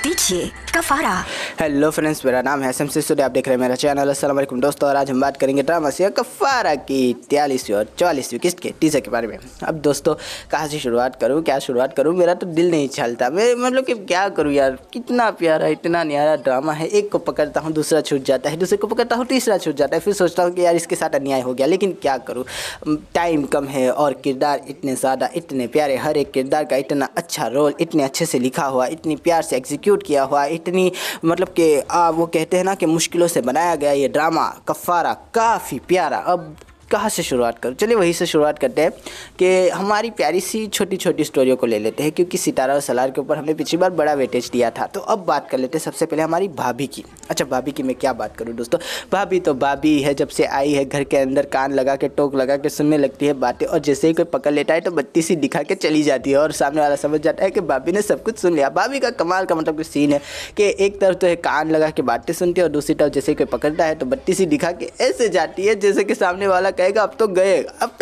DJ कफारा। Hello friends, मेरा नाम है एसएम सिसोदिया, आप देख रहे हैं मेरा चैनल। अस्सलाम वालेकुम दोस्तों, और आज हम बात करेंगे ड्रामा से कफारा की 43वीं और 44वीं किस्त के टीजर के बारे में। अब दोस्तों कहाँ से शुरुआत करूँ, क्या शुरुआत करूँ, मेरा तो दिल नहीं चलता। मैं मतलब कि क्या करूँ यार, कितना प्यारा इतना न्यारा ड्रामा है। एक को पकड़ता हूँ दूसरा छूट जाता है, दूसरे को पकड़ता हूँ तीसरा छूट जाता है, फिर सोचता हूँ कि यार इसके साथ अन्याय हो गया, लेकिन क्या करूँ, टाइम कम है और किरदार इतने ज़्यादा इतने प्यारे, हर एक किरदार का इतना अच्छा रोल, इतने अच्छे से लिखा हुआ, इतनी प्यार से एग्जीक्यूट किया हुआ, इतनी मतलब कि वो कहते हैं ना कि मुश्किलों से बनाया गया ये ड्रामा कफारा काफ़ी प्यारा। अब कहाँ से शुरुआत करूँ, चलिए वहीं से शुरुआत करते हैं कि हमारी प्यारी सी छोटी छोटी स्टोरियों को ले लेते हैं, क्योंकि सितारा और सलार के ऊपर हमने पिछली बार बड़ा वेटेज दिया था। तो अब बात कर लेते हैं सबसे पहले हमारी भाभी की। अच्छा, भाभी की मैं क्या बात करूँ दोस्तों, भाभी तो भाभी है। जब से आई है घर के अंदर कान लगा के टोक लगा के सुनने लगती है बातें, और जैसे ही कोई पकड़ लेता है तो बत्ती सी दिखा के चली जाती है और सामने वाला समझ जाता है कि भाभी ने सब कुछ सुन लिया। भाभी का कमाल का मतलब कि सीन है कि एक तरफ तो है कान लगा के बातें सुनती है, और दूसरी तरफ जैसे कोई पकड़ता है तो बत्ती सी दिखा के ऐसे जाती है जैसे कि सामने वाला कहेगा अब तो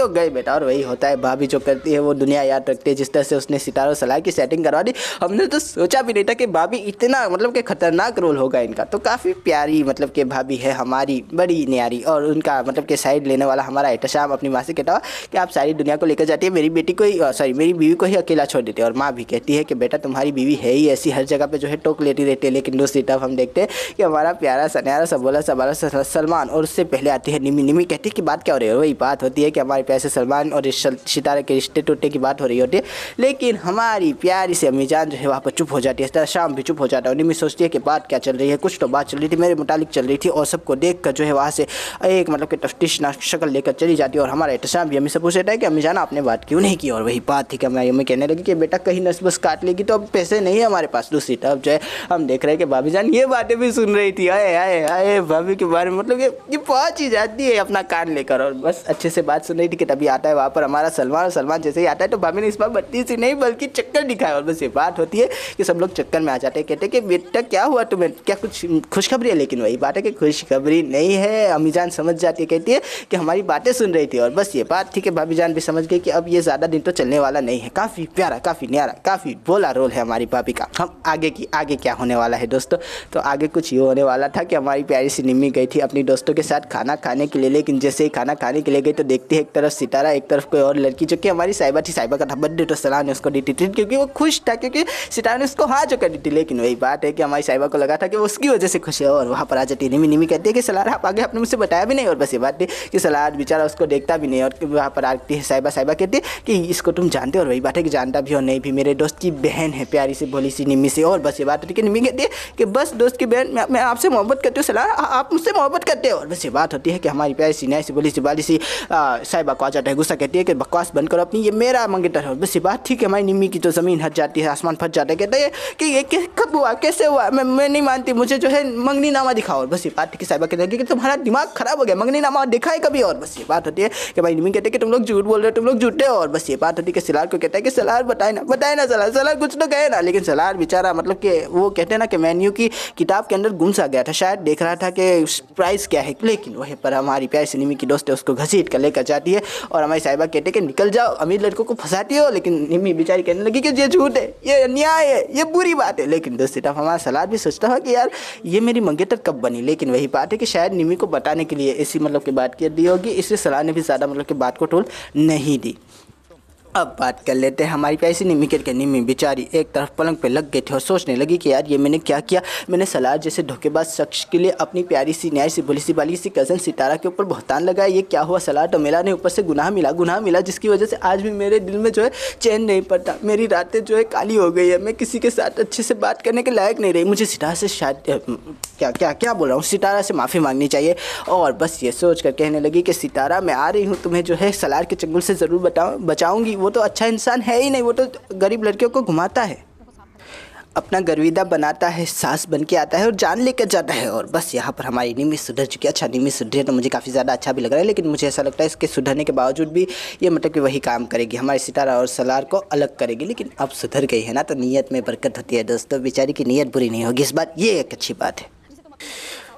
गए बेटा। और वही होता है, भाभी जो करती है वो दुनिया याद रखती है। जिस तरह से उसने सितारा और सलार की सेटिंग करवा दी, हमने तो सोचा भी नहीं था कि भाभी इतना मतलब कि खतरनाक रोल होगा इनका। तो काफ़ी प्यारी मतलब कि भाभी है हमारी, बड़ी न्यारी। और उनका मतलब कि साइड लेने वाला हमारा एहतशाम अपनी माँ से कहता हुआ कि आप सारी दुनिया को लेकर जाती है, मेरी बेटी को ही मेरी बीवी को ही अकेला छोड़ देते हैं। और माँ भी कहती है कि बेटा तुम्हारी बीवी है ही ऐसी, हर जगह पर जो है टोक लेती रहती है। लेकिन दूसरी तरफ हम देखते हैं कि हमारा प्यारा सन्यारा सबोला सबाला सलमान, और उससे पहले आती है निमी। निमी कहती है कि बात क्या हो रही है, वही बात होती है कि हमारे पैसे सलमान और सितारे के रिश्ते टूटने की बात हो रही होती है। लेकिन हमारी प्यारी से अम्मी जान जो है वहाँ पर चुप हो जाती है, शाम भी चुप हो जाता है। निमी सोचती है कि बात क्या चल रही है, कुछ तो बात चल रही थी, मेरे मुतालिक चल रही थी। और सबको देख कर जो है वहाँ से एक मतलब कि तफ्तीशनाक शक्ल लेकर चली जाती है। और हमारा एहतशाम भी अम्मी से पूछ लेता है कि अम्मी जान आपने बात क्यों नहीं की। और वही बात थी कि हमारी अम्मी कहने लगी कि बेटा कहीं नस बस काट लेगी तो अब पैसे नहीं है हमारे पास। दूसरी तरफ जो है हम देख रहे हैं कि भाभी जान ये बातें भी सुन रही थी। आए आए आए भाभी के बारे में मतलब ये पहुँच ही जाती है अपना कान लेकर, और बस अच्छे से बात सुन रही थी कि तभी आता है वहाँ पर हमारा सलमान। और सलमान जैसे ही आता है तो भाभी ने इस बार बत्ती से नहीं बल्कि चक्कर दिखाया। और बस ये बात होती है कि सब लोग चक्कर में आ जाते हैं, कहते हैं कि बेटा क्या हुआ तुम्हें, क्या कुछ खुशखबरी है। लेकिन वही बात है कि खुशखबरी नहीं है। अम्मी जान समझ जाती है, कहती है कि हमारी बातें सुन रही थी। और बस ये बात थी कि भाभी जान भी समझ गई कि अब ये ज़्यादा दिन तो चलने वाला नहीं है। काफ़ी प्यारा, काफ़ी न्यारा, काफ़ी बोला रोल है हमारी भाभी का। हम आगे क्या होने वाला है दोस्तों, तो आगे कुछ ये होने वाला था कि हमारी प्यारी सी निम्मी गई थी अपनी दोस्तों के साथ खाना खाने के लिए। लेकिन जैसे ही खाना खाने के लिए गई तो देखती है एक तरफ सितारा, एक तरफ कोई और लड़की जो कि हमारी साहिबा थी। साहिबा का था बर्थडे, तो सलार ने उसको दी थी ट्रीट, क्योंकि वो खुश था, क्योंकि सितारा ने उसको हाँ जो कर दी थी। लेकिन वही बात है कि हमारी साहिबा को लगा था कि वो उसकी वजह से खुश है, और वहाँ पर आ जाती है निमी। निमी कहती है कि सलार आप आगे आपने मुझसे बताया भी नहीं। और बस ये बात थी कि सलार बेचारा उसको देखता भी नहीं। और वहाँ पर आती है साहिबा। साहिबा कहती है कि इसको तुम जानते हो। और वही बात है कि जानता भी और नहीं भी, मेरे दोस्त की बहन है प्यारी सी भोली सी निमी से। और बस ये बात होती है कि निमी कहती है कि बस दोस्त की बहन, मैं आपसे मोहब्बत करती हूँ सलार, आप मुझसे मोहब्बत करते हो। और बस ये बात होती है कि हमारी प्यारी सी न्याय सी भोली सी बाली सी साहिबा को आ जाता है गुस्सा, कहती है कि बकवास बंद करो अपनी, ये मेरा मंगेतर है। बस ये बात थी कि हमारी निम्मी की तो ज़मीन हट जाती है, आसमान फट जाता है। कहते हैं कि ये कब हुआ, कैसे हुआ, मैं नहीं मानती, मुझे जो है मंगनी नामा दिखाओ। और बस ये बात थी कि साहिबा कहते हैं कि तुम्हारा दिमाग खराब हो गया, मंगनी नामा दिखाए कभी। और बस ये बात होती है कि भाई निम्मी कहते हैं कि तुम लोग झूठ बोल रहे हो, तुम लोग झूठे हो। और बस ये बात होती है कि सलार को कहता है कि सलार बताए ना सलार कुछ तो कहे ना। लेकिन सलार बेचारा मतलब कि वो कहते हैं ना कि मेन्यू की किताब के अंदर गुम सा गया था, शायद देख रहा था कि प्राइस क्या है। लेकिन वहीं पर हमारी प्यारी सी निम्मी की दोस्त है उसको घसीट कर लेकर जाती है। और हमारी साहिबा कहते हैं कि निकल जाओ, अमीर लड़कों को फंसाती हो। लेकिन निम्मी बेचारी कहने लगी कि ये झूठ है, ये अन्याय है, ये बुरी बात है। लेकिन दूसरी तरफ हमारा सलार भी सोचता है कि यार ये मेरी मंगेतर कब बनी। लेकिन वही बात है कि शायद निम्मी को बताने के लिए ऐसी मतलब की बात कर दी होगी, इसलिए सलार ने भी ज़्यादा मतलब की बात को टोल नहीं दी। अब बात कर लेते हैं हमारी पैसी निम्मी के। निम्मी बेचारी एक तरफ पलंग पे लग गई थी और सोचने लगी कि यार ये मैंने क्या किया, मैंने सलार जैसे धोखेबाज शख्स के लिए अपनी प्यारी सी न्याय सी भोली सी बाली सी कज़न सितारा के ऊपर बहुतान लगाया। ये क्या हुआ, सलार तो मिला नहीं, ऊपर से गुनाह मिला, जिसकी वजह से आज भी मेरे दिल में जो है चैन नहीं पड़ता, मेरी रातें जो है काली हो गई है, मैं किसी के साथ अच्छे से बात करने के लायक नहीं रही। मुझे सितारा से शायद क्या बोल रहा हूँ, सितारा से माफ़ी मांगनी चाहिए। और बस ये सोच कर कहने लगी कि सितारा मैं आ रही हूँ, तुम्हें जो है सलार के चंगुल से ज़रूर बचाऊँगी। वो तो अच्छा इंसान है ही नहीं, वो तो गरीब लड़कियों को घुमाता है, अपना गर्विदा बनाता है, सास बन के आता है और जान लेकर जाता है। और बस यहाँ पर हमारी निम्मी सुधर चुकी है। अच्छा, निम्मी सुधरे तो मुझे काफ़ी ज़्यादा अच्छा भी लग रहा है, लेकिन मुझे ऐसा लगता है इसके सुधरने के बावजूद भी ये मतलब कि वही काम करेगी, हमारे सितारा और सलार को अलग करेगी। लेकिन अब सुधर गई है ना, तो नीयत में बरकत होती है दोस्तों, बेचारी की नीयत बुरी नहीं होगी इस बार, ये एक अच्छी बात है।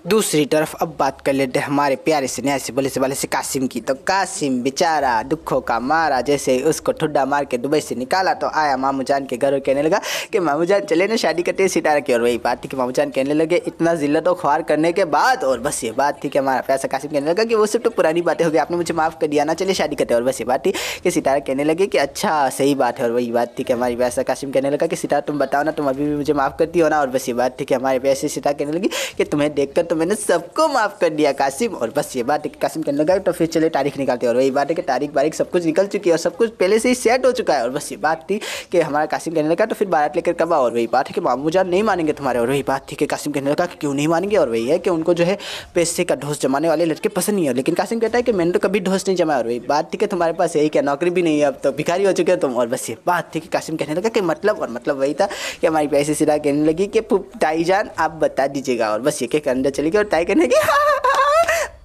दूसरी तरफ अब बात कर लेते हैं हमारे प्यारे से न्याय से बोले से वाले से कासिम की। तो कासिम बेचारा दुखों का मारा, जैसे ही उसको ठुड्डा मार के दुबई से निकाला तो आया मामू जान के घर और कहने लगा कि मामू जान चले ना शादी करते सितारा की। और वही बात थी कि मामू जान कहने लगे इतना जिल्लत और ख्वार करने के बाद। और बस ये बात थी कि हमारा प्यासा कासिम कहने लगा कि वो सब तो पुरानी बातें हो गई, आपने मुझे माफ़ कर दिया ना, चलिए शादी करते। और बस ये बात थी कि सितारा कहने लगे कि अच्छा सही बात है। और वही बात थी कि हमारी प्यासा कासिम कहने लगा कि सितारा तुम बताओ ना, तुम अभी भी मुझे माफ़ करती हो ना। और बस ये बात थी कि हमारे प्यासे सितारा कहने लगी कि तुम्हें देखकर तो मैंने सबको माफ़ कर दिया कासिम। और बस ये बात है कि कासिम कहने लगा तो फिर चले तारीख निकालते हैं। और वही बात है कि तारीख बारीख सब कुछ निकल चुकी है और सब कुछ पहले से ही सेट हो चुका है। और बस ये बात थी कि हमारा कासिम कहने लगा तो फिर बारात लेकर कब आओ। और वही बात है कि मामू जान नहीं मानेंगे तुम्हारे। और वही बात थी कि कासिम कहने लगा कि क्यों नहीं मानेंगे। और वही है कि उनको जो है पैसे का ढोस जमाने वाले लड़के पसंद नहीं है। लेकिन कासिम कहता है कि मैंने तो कभी ढोस नहीं जमाया। और वही बात थी कि तुम्हारे पास यही क्या नौकरी भी नहीं है, अब तो भिखारी हो चुके हो तुम। और बस ये बात थी कि कासिम कहने लगा कि मतलब, और मतलब वही था कि हमारी पैसे सिरा कहने लगी कि ताई जान आप बता दीजिएगा। और बस ये के अंदर चली गई और ताई कहने की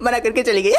मना करके चली गई।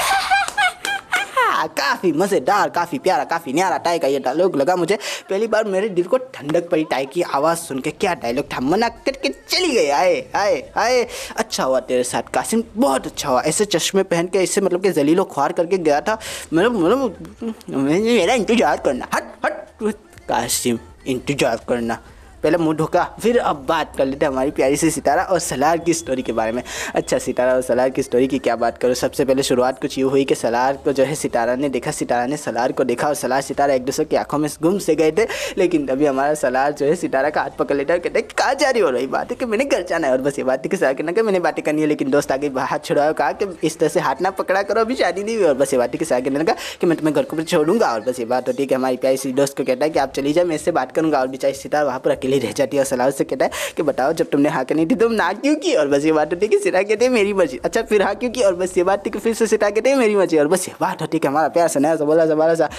काफ़ी मज़ेदार, काफ़ी प्यारा, काफ़ी न्यारा टाई का ये डायलॉग लगा मुझे। पहली बार मेरे दिल को ठंडक पड़ी टाई की आवाज़ सुन के। क्या डायलॉग था, मना करके चली गई। आए आए आए, अच्छा हुआ तेरे साथ कासिम, बहुत अच्छा हुआ। ऐसे चश्मे पहन के ऐसे मतलब कि जलीलो ख्वार करके गया था। मेरा इंतजार करना, हट हट कासिम, इंतजार करना। पहले मुंह ढोका, फिर अब बात कर लेते हैं हमारी प्यारी सी सितारा और सलार की स्टोरी के बारे में। अच्छा, सितारा और सलार की स्टोरी की क्या बात करूँ। सबसे पहले शुरुआत कुछ यूँ हुई कि सलार को जो है सितारा ने देखा, सितारा ने सलार को देखा और सलार सितारा एक दूसरे की आंखों में गुम से गए थे। लेकिन तभी हमारा सलार जो है सितारा का हाथ पकड़ लेता है, कहते हैं कहाँ जा रही हो। रही बात है कि मैंने घर जाना है। और बस ये बात है कि सलार कहना कि मैंने बातें करनी है। लेकिन दोस्त आगे हाथ छुड़ाया, कहा कि इस तरह से हाथ ना पकड़ा करो, अभी शादी नहीं हुई। और बस ये बात है कि सलार कहने लगा कि मैं तुम्हें घर को छोड़ूंगा। और बस ये बात होती है कि हमारी प्यारी सी दोस्त को कहता है कि आप चली जाए, मैं इससे बात करूँगा। और बेचारी सितारा वहाँ पर अकेली रह जाती है और सलार से कहता है कि बताओ जब तुमने हाँ करनी थी तुम ना क्यों की। और बस ये बात होती है कि सितारा कहते हैं मेरी मर्जी। अच्छा, फिर हाँ क्यों की। और बस ये बात थी कि फिर से सितारा कहते हैं मेरी मर्जी। और बस ये बात होती है कि हमारा प्यार सा नया सा बोला सा बाला सा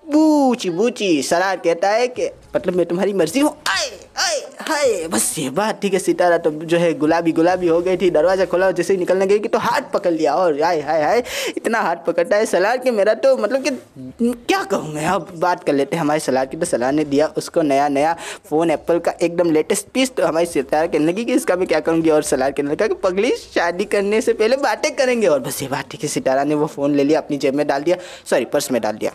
बूची बूची सलार कहता है कि मतलब मैं तुम्हारी मर्जी हूँ। आए आए हाय, बस ये बात थी कि सितारा तो जो है गुलाबी गुलाबी हो गई थी। दरवाज़ा खोला, जैसे ही निकलने गई कि तो हाथ पकड़ लिया। और हाय हाय हाय, इतना हाथ पकड़ता है सलार कि मेरा तो मतलब कि क्या कहूँ मैं। अब बात कर लेते हैं हमारे सलार की। तो सलार ने दिया उसको नया नया फ़ोन, एप्पल का एकदम लेटेस्ट पीस। तो हमारी सितारा कहने लगी कि इसका मैं क्या करूँगी। और सलार कहने लगा कि पगली शादी करने से पहले बातें करेंगे। और बस ये बात थी कि सितारा ने वो फ़ोन ले लिया, अपनी जेब में डाल दिया, सॉरी पर्स में डाल दिया।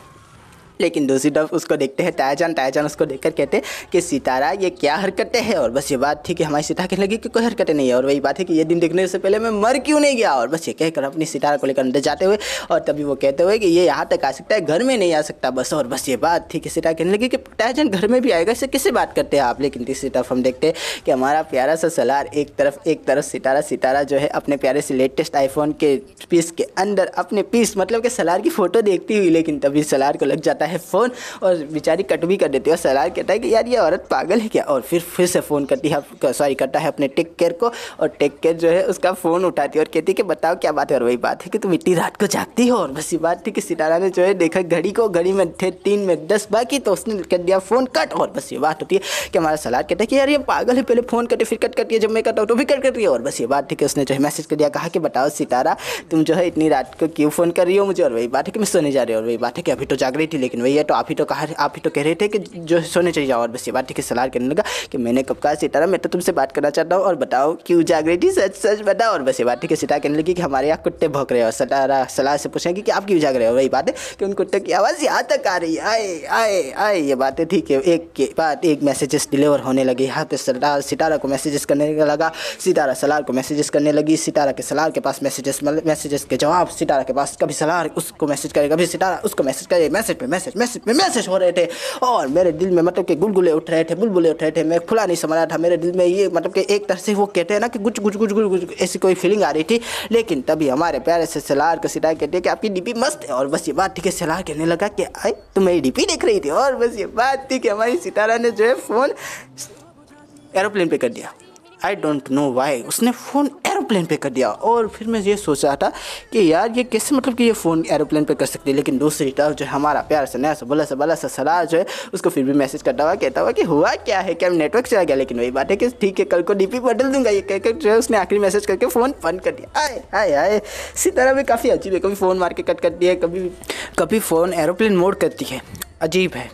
लेकिन दूसरी तरफ उसको देखते हैं तायाजान उसको देखकर कहते हैं कि सितारा ये क्या हरकतें हैं। और बस ये बात थी कि हमारी सितारा कहने लगी कि कोई हरकतें नहीं है। और वही बात है कि ये दिन देखने से पहले मैं मर क्यों नहीं गया। और बस ये कहकर अपनी सितारा को लेकर अंदर जाते हुए और तभी वो कहते हुए कि ये यहाँ तक आ सकता है, घर में नहीं आ सकता बस। और बस ये बात थी कि सितारा कहने लगी कि तायाजान घर में भी आएगा, इससे किससे बात करते हैं आप। लेकिन तीसरी तरफ हम देखते हैं कि हमारा प्यारा सा सलार एक तरफ सितारा जो है अपने प्यारे से लेटेस्ट आईफोन के पीस के अंदर अपने पीस मतलब कि सलार की फ़ोटो देखती हुई। लेकिन तभी सलार को लग जाता है फ़ोन और बेचारी कट भी कर देती है। और सलार कहता है कि यार ये औरत पागल है क्या। और फिर से फ़ोन करती है, करता है अपने टेक केयर को। और टेक केयर जो है उसका फ़ोन उठाती है और कहती है कि बताओ क्या बात है। और वही बात है कि तुम इतनी रात को जागती हो। और बस ये बात थी कि सितारा ने जो है देखा घड़ी को, घड़ी में थे 3 में 10 बाकी, तो उसने कर दिया फ़ोन कट। और बस ये बात होती है कि हमारा सलार कहता है कि यार ये पागल है, पहले फ़ोन करती फिर कट करती है, जब मैं करता हूँ तो भी कट करती है। और बस ये बात थी कि उसने जो है मैसेज कर दिया, कहा कि बताओ सितारा तुम जो है इतनी रात को क्यों फ़ोन कर रही हो मुझे। और वही बात है कि मैं सोने जा रही हूँ। और वही बात है कि अभी तो जाग रही थी, लेकिन वही है तो आप ही तो कह रहे थे कि जो सोने चली जाओ। और बस ये बात थी कि सलार कहने लगा कि मैंने कब कहा सितारा, मैं तो तुमसे बात करना चाहता हूँ और बताओ क्यों जाग रही थी, सच सच बताओ। और बस ये बात थी कि सितारा कहने लगी कि हमारे यहाँ कुत्ते भौंक रहे हो। सलार से पूछेंगे कि आप क्यों जाग रहे हो। वही बात है कि उन कुत्ते की आवाज़ यहाँ तक आ रही है, आए आए आए। ये बातें थी कि एक के बाद एक मैसेजेस डिलीवर होने लगे। यहाँ पे सितारा को मैसेजेस करने लगा, सितारा सलार को मैसेजेस करने लगी, सितारा के सलार के पास मैसेजेस के जवाब सितारा के पास, कभी सलार उसको मैसेज करे, कभी सितारा उसको मैसेज करे, मैसेज पे मैसेज हो रहे थे। और मेरे दिल में मतलब कि बुलबुले उठ रहे थे। मैं खुला नहीं समझ रहा था मेरे दिल में, ये मतलब कि एक तरह से वो कहते हैं ना कि गुच गुच गुच गुच गुच ऐसी कोई फीलिंग आ रही थी। लेकिन तभी हमारे प्यारे से सलार को सितारा कहते हैं कि आपकी डीपी मस्त है। और बस ये बात थी कि सलार कहने लगा कि आई तुम मेरी डीपी देख रही थी। और बस ये बात थी कि हमारी सितारा ने जो है फ़ोन एरोप्लेन पे कर दिया। आई डोंट नो वाई उसने फ़ोन एरोप्लेन पे कर दिया। और फिर मैं ये सोच रहा था कि यार ये कैसे मतलब कि ये फ़ोन एरोप्लेन पे कर सकती है। लेकिन दूसरी तरफ जो हमारा प्यार से नया सा बला सा सलार जो है उसको फिर भी मैसेज करता हुआ कहता हुआ कि हुआ क्या है, क्या नेटवर्क चला गया। लेकिन वही बात है कि ठीक है कल को डीपी बदल दूंगा, ये कहकर जो है उसने आखिरी मैसेज करके फ़ोन बंद कर दिया। आए आए आए, सितारा भी काफ़ी अजीब है, कभी फ़ोन मार के कट करती है, कभी फ़ोन एरोप्लेन मोड करती है, अजीब है।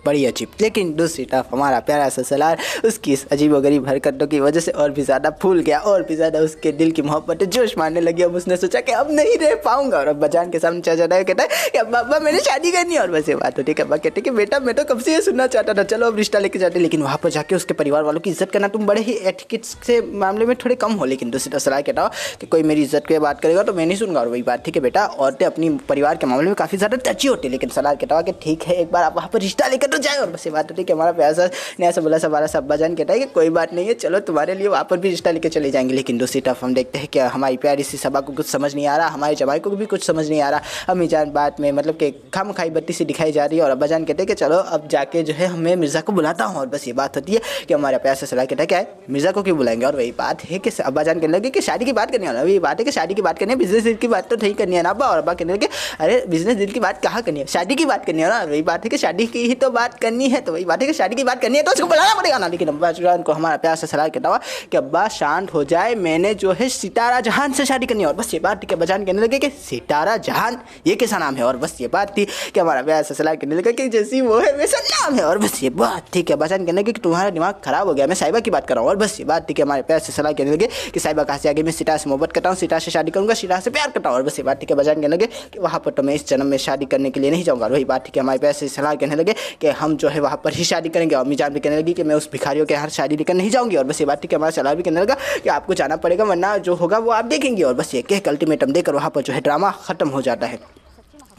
बड़ी अजीब। लेकिन दूसरी तरफ हमारा प्यारा सा सलार उसकी इस अजीबोगरीब हरकतों की वजह से और भी ज़्यादा फूल गया, और भी ज़्यादा उसके दिल की मोहब्बत जोश मारने लगी। अब उसने सोचा कि अब नहीं रह पाऊंगा, और अब जान के सामने चला जाता है, कहता है कि अब्बा मैंने शादी करनी है। और बस ये बात होती है कि अब्बा कहते कि बेटा मैं तो कब से ये सुनना चाहता था, चलो अब रिश्ता लेके जाते। लेकिन वहाँ पर जाके उसके परिवार वालों की इज्जत करना, तुम बड़े ही एटिकेट्स से मामले में थोड़े कम हो। लेकिन दूसरी तरफ सलार कहता हो कि कोई मेरी इज्जत की बात करेगा तो मैं नहीं सुनूंगा। और वही बात, ठीक है बेटा, औरतें अपनी परिवार के मामले में काफ़ी ज़्यादा टची होती है। लेकिन सलार कहता कि ठीक है एक बार आप वहाँ पर रिश्ता लेकर तो जाए। और बस ये बात होती है कि हमारा प्यासा नया सा बोला सा हमारा सा अब्बा जान कहता है कि कोई बात नहीं है, चलो तुम्हारे लिए वहाँ पर भी रिश्ता लेकर चले जाएंगे। लेकिन दूसरी तरफ हम देखते हैं कि हमारी प्यारी सी सबा को कुछ समझ नहीं आ रहा, हमारे जमाई को भी कुछ समझ नहीं आ रहा। अम्मी जान बात में मतलब कि खामखाई बत्ती सी दिखाई जा रही है, और अब्बा जान कहते हैं कि चलो अब जाके जो है हमें मिर्ज़ा को बुलाता हूँ। और बस ये बात होती है कि हमारा प्यार से सलाह कहता है क्या है, मिर्ज़ा को क्यों बुलाएंगे। और वही बात है कि अब्बा जान कहने लगे कि शादी की बात करनी है। वही बात है कि शादी की बात करनी है, बिजनेस डील की बात तो नहीं करनी है ना अब्बा। और अब्बा कहने लगे अरे बिजनेस डील की बात कहाँ करनी है, शादी की बात करनी है ना। वही बात है कि शादी की ही तो बात करनी है, तो वही बात है कि शादी की बात करनी है तो उसको बुलाना पड़ेगा ना। लेकिन अब्बा जान को हमारा प्यार से सलाह कहता हुआ कि अब्बा शांत हो जाए, मैंने जो है सितारा जहान से शादी करनी है। और बस ये बात थी कि अब्बा जान कहने लगे कि सितारा जहान ये कैसा नाम है। और बस ये बात थी कि हमारा प्यार से सलाह कहने लगा कि जैसी वो है वैसा नाम है। और बस ये बात थी कि अब्बा जान कहने लगे कि तुम्हारा दिमाग खराब हो गया, मैं साहिबा की बात कर रहा हूँ। और बस ये बात थी कि हमारे प्यार से सलाह कहने लगे कि साहिबा कहाँ से आगे, मैं सितारा से मोहब्बत करता हूँ, सितारा से शादी करूँगा, सितारा से प्यार करता हूँ। और बस ये बात थी कि अब्बा जान कहने लगे कि वहाँ पर तो मैं इस जन्म में शादी करने के लिए नहीं जाऊँगा। वही बात थी कि हमारे प्यार से सलाह कहने लगे कि हम जो है वहाँ पर ही शादी करेंगे। और अम्मी जान भी कहने लगी कि मैं उस भिखारियों के यहाँ शादी लेकर नहीं जाऊँगी। और बस ये बात थी कि हमारा सलाह भी कहने लगा कि आपको जाना पड़ेगा, वरना जो होगा वो आप देखेंगे। और बस ये कह अल्टीमेटम देकर वहाँ पर जो है ड्रामा खत्म हो जाता है।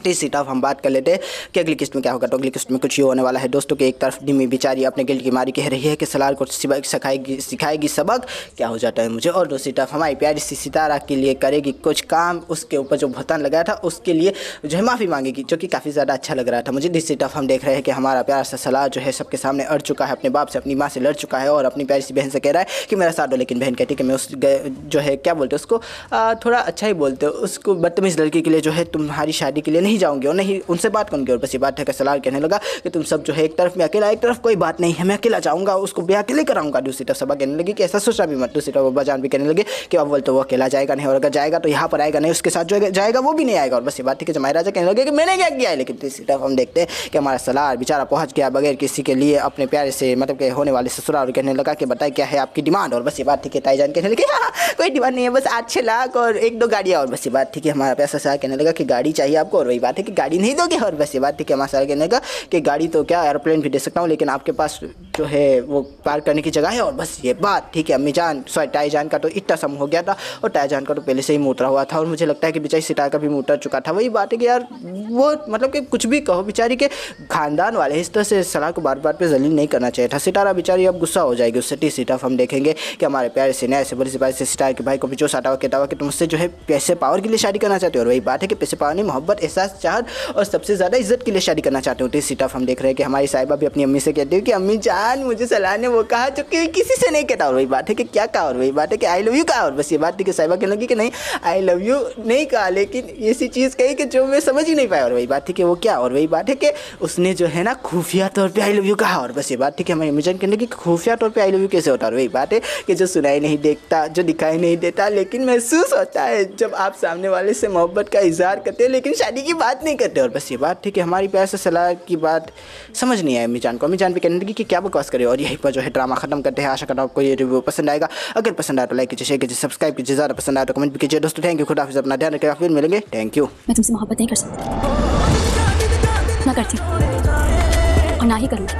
तीसरी तरफ हम बात कर लेते हैं कि अगली किस्त में क्या होगा। तो अगली किस्त में कुछ ये होने वाला है दोस्तों कि एक तरफ डिमी बेचारी अपने गिल्ड की मारी कह रही है कि सलार को सिखाएगी सबक, क्या हो जाता है मुझे। और दूसरी तरफ हमारी प्यारी सी सितारा के लिए करेगी कुछ काम, उसके ऊपर जो भुगतान लगाया था उसके लिए जो है माफ़ी मांगेगी, जो कि काफ़ी ज़्यादा अच्छा लग रहा था मुझे। दूसरी तरफ हम देख रहे हैं कि हमारा प्यारा सा सलार जो है सबके सामने अड़ चुका है, अपने बाप से अपनी माँ से लड़ चुका है, और अपनी प्यारी सी बहन से कह रहा है कि मेरा साथ दो। लेकिन बहन कहती है कि मैं उस जो है क्या बोलते उसको थोड़ा अच्छा ही बोलते हो, उसको बदतमीज़ लड़की के लिए जो है तुम्हारी शादी के लिए नहीं जाऊँगी और नहीं उनसे बात करूँगी। और बस ये बात है कि सलार कहने लगा कि तुम सब जो है एक तरफ मैं अकेला, एक तरफ कोई बात नहीं है, मैं अकेला जाऊँगा, उसको ब्याह अकेले कराऊंगा। दूसरी तरफ सबा कहने लगी कि ऐसा सोचा भी मत। दूसरी तरफ अब्बा जान भी कहने लगे कि अव्वल तो वो अकेला जाएगा नहीं, और अगर जाएगा तो यहाँ पर आएगा नहीं, उसके साथ जो जाएगा वो भी नहीं आएगा। और बस ये बात है कि जमाई राजा कहने लगे कि मैंने क्या किया है। लेकिन तीसरी तरफ हम देखते हैं कि हमारा सलार बेचारा पहुँच गया बगैर किसी के लिए अपने प्यारे से मतलब के होने वाले ससुराल, और कहने लगा कि बताए क्या है आपकी डिमांड। और बस ये बात थी कि ताईजान कहने लगे हाँ कोई डिमांड नहीं है, बस 8-6 लाख और 1-2 गाड़ियाँ। और बस ये बात थी कि हमारा पैसा सलार कहने लगा कि गाड़ी चाहिए आपको, और वही बात है कि गाड़ी नहीं दोगे। और बस ये बात थी कि हमारा सलार कहने लगा कि गाड़ी तो क्या एरोप्लेन भी दे सकता हूँ, लेकिन आपके पास जो है वो पार्क करने की जगह है। और बस ये बात ठीक है अम्मी जान ताईजान का तो इतना सम हो गया था, और ताईजान का तो पहले से ही मुँह उतरा हुआ था, और मुझे लगता है कि बेचारी सितारा का भी मुँह उतर चुका था। वही बात है कि यार वो मतलब कि कुछ भी कहो बेचारी के खानदान वाले इस तरह से सलार को बार बार पे जलील नहीं करना चाहिए था। सितारा बेचारी अब गुस्सा हो जाएगी उससे। तीसरी तरफ हम देखेंगे कि हमारे प्यारे से नए से बड़ी सिपाही से सितारा के भाई को भी जो साटा हुआ कहता हुआ कि तुम उससे जो है पैसे पावर के लिए शादी करना चाहते हो। और वही बात है कि पैसे पावर नहीं, मोहब्बत, एहसास, चाहत और सबसे ज़्यादा इज्जत के लिए शादी करना चाहते हो। तीसरी तरफ हम देख रहे हैं कि हमारी साहिबा भी अपनी अम्मी से कहती है कि अम्मी जान मुझे सलाह ने वो कहा जो कि किसी से नहीं कहता। और वही बात है कि क्या कहा, और वही बात है कि आई लव यू कहा। और बस ये बात थी कि साहिबा कहने लगी कि नहीं आई लव यू नहीं कहा, लेकिन ऐसी चीज़ कही कि जो मैं समझ ही नहीं पाया। और वही बात थी कि वो क्या, और वही बात है कि उसने जो है ना खुफिया तौर पे आई लव यू कहा। और बस ये बात थी कि हमारी अम्मी जान कहने लगी कि खुफिया तौर पे आई लव यू कैसे होता है। और वही बात है कि जो सुनाई नहीं देता, जो दिखाई नहीं देता, लेकिन महसूस होता है जब आप सामने वाले से मोहब्बत का इजहार करते हैं लेकिन शादी की बात नहीं करते। और बस ये बात थी कि हमारी प्यार से सलाह की बात समझ नहीं आई अम्मी जान को। अम्मी जान भी कहने लगी कि क्या बकवास करे। और यहीं पर जो है ड्रामा खत्म करते हैं। आशा करता हूँ आपको ये रिव्यू पसंद आएगा। अगर पसंद आया तो लाइक कीजिए, शेयर कीजिए, सब्सक्राइब कीजिए, ज़्यादा पसंद आया तो कमेंट भी कीजिए। दोस्तों थैंक यू, खुदा हाफिज़, अपना ध्यान रखिएगा, फिर मिलेंगे। Thank you. मैं तुमसे मोहब्बत नहीं कर सकती, ना करती और ना ही करूँगी।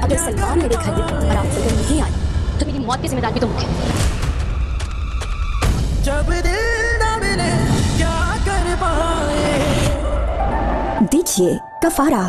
अगर सलमान मेरे घर में और आप अगर नहीं आए तो मेरी मौत की जिम्मेदारी तो मुझे। जब दिल ना मिले क्या कर पाए। दीजिए कफारा।